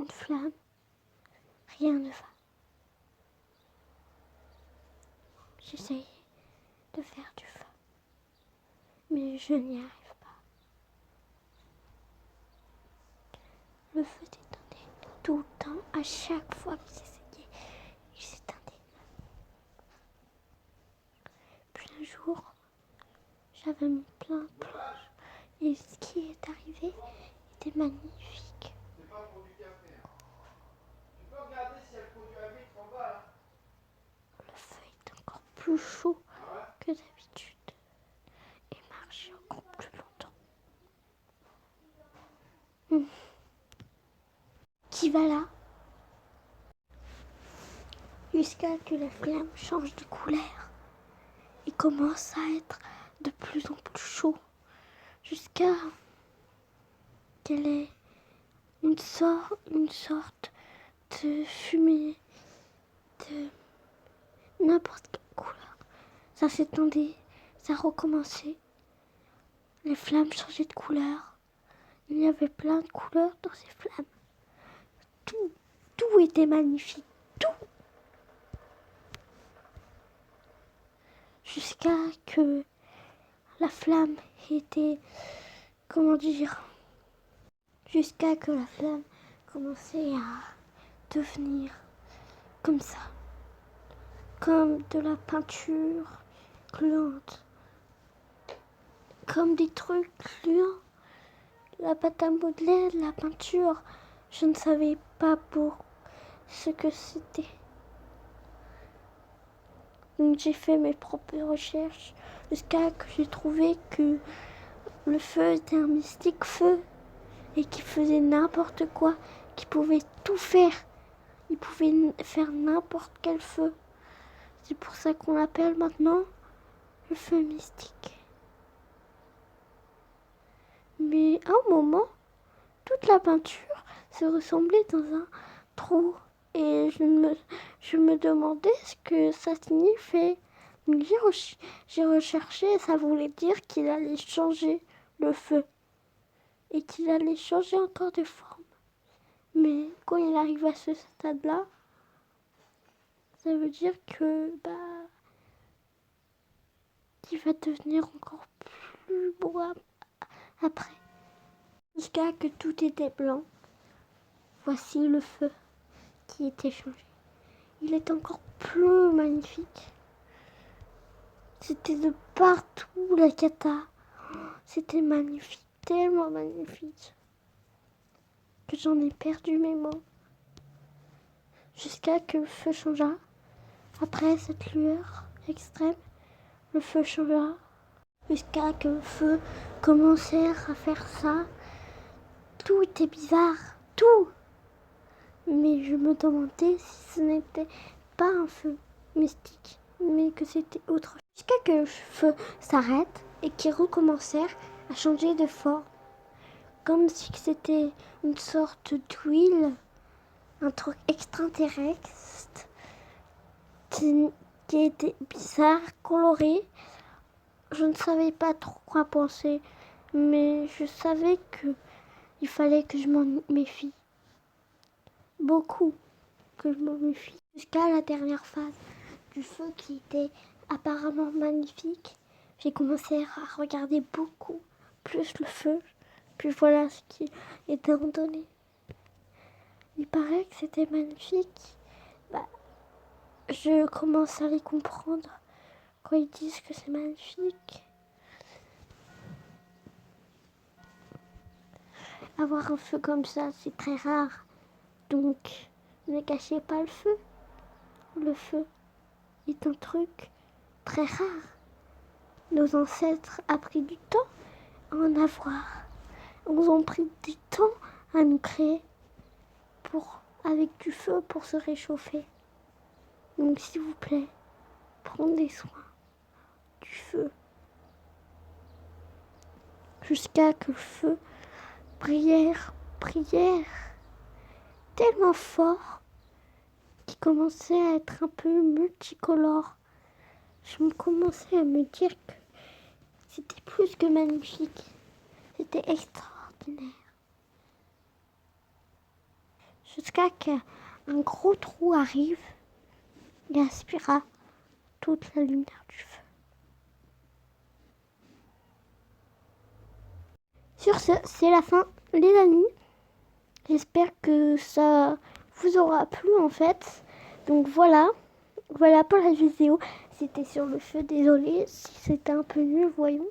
une flamme, rien ne va. J'essaye de faire du feu, mais je n'y arrive pas. Le feu s'éteindait tout le temps, à chaque fois que j'essayais, il s'éteindait. Puis un jour, j'avais mis plein de planches et ce qui est arrivé était magnifique. Le feu est encore plus chaud que d'habitude et marche encore plus longtemps. Qui va là? Jusqu'à que la flamme change de couleur et commence à être de plus en plus chaud. Jusqu'à qu'elle ait une sorte de fumée de n'importe quelle couleur. Ça s'étendait, ça recommençait. Les flammes changeaient de couleur. Il y avait plein de couleurs dans ces flammes. Tout était magnifique. Tout. Jusqu'à que la flamme était, comment dire, jusqu'à que la flamme commençait à devenir comme ça, comme de la peinture gluante, comme des trucs gluants, la pâte à modeler, la peinture. Je ne savais pas pour ce que c'était. Donc j'ai fait mes propres recherches jusqu'à que j'ai trouvé que le feu était un mystique feu et qui faisait n'importe quoi, qui pouvait tout faire. Il pouvait faire n'importe quel feu. C'est pour ça qu'on l'appelle maintenant le feu mystique. Mais à un moment, toute la peinture se ressemblait dans un trou. Et je me demandais ce que ça signifiait. Donc j'ai recherché et ça voulait dire qu'il allait changer le feu. Et qu'il allait changer encore de forme. Mais quand il arrive à ce stade-là, ça veut dire que qu'il va devenir encore plus beau après. Jusqu'à que tout était blanc. Voici le feu qui était changé. Il est encore plus magnifique. C'était de partout la cata. C'était magnifique, tellement magnifique que j'en ai perdu mes mots. Jusqu'à que le feu changea. Après cette lueur extrême, le feu changea. Jusqu'à que le feu commençait à faire ça. Tout était bizarre, tout. Mais je me demandais si ce n'était pas un feu mystique, mais que c'était autre chose. Jusqu'à que le feu s'arrête et qu'il recommencèrent à changer de forme. Comme si c'était une sorte d'huile, un truc extraterrestre qui était bizarre, coloré. Je ne savais pas trop quoi penser, mais je savais qu'il fallait que je m'en méfie. Beaucoup que je m'en méfie. Jusqu'à la dernière phase du feu qui était apparemment magnifique, j'ai commencé à regarder beaucoup plus le feu. Puis voilà ce qui était ordonné. Il paraît que c'était magnifique. Je commence à les comprendre quand ils disent que c'est magnifique. Avoir un feu comme ça, c'est très rare. Donc, ne cachez pas le feu. Le feu est un truc très rare. Nos ancêtres ont pris du temps à en avoir. Ils ont pris du temps à nous créer avec du feu pour se réchauffer. Donc s'il vous plaît, prenez soin du feu. Jusqu'à que le feu prière, tellement fort qu'il commençait à être un peu multicolore. Je me commençais à me dire que c'était plus que magnifique. C'était extraordinaire. jusqu'à qu'un gros trou arrive et aspira toute la lumière du feu. Sur ce, c'est la fin, les amis. J'espère que ça vous aura plu en fait. Donc voilà pour la vidéo. C'était sur le feu, désolé si c'était un peu nul, voyons.